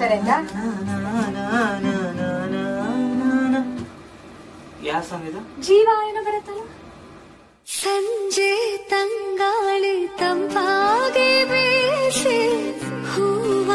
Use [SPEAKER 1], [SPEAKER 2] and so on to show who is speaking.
[SPEAKER 1] ಕರೆಕ್ಟಾ?
[SPEAKER 2] ಯಾವ ಸಾಂಗ್ ಇದು?
[SPEAKER 1] ಜೀವ ಏನೋ ಬರುತ್ತಲ್ಲ.
[SPEAKER 3] ಸಂಜೆ ತಂಗಾಳಿ ತಂಪಾಗಿ ಬೀಸಿ ಹೂವ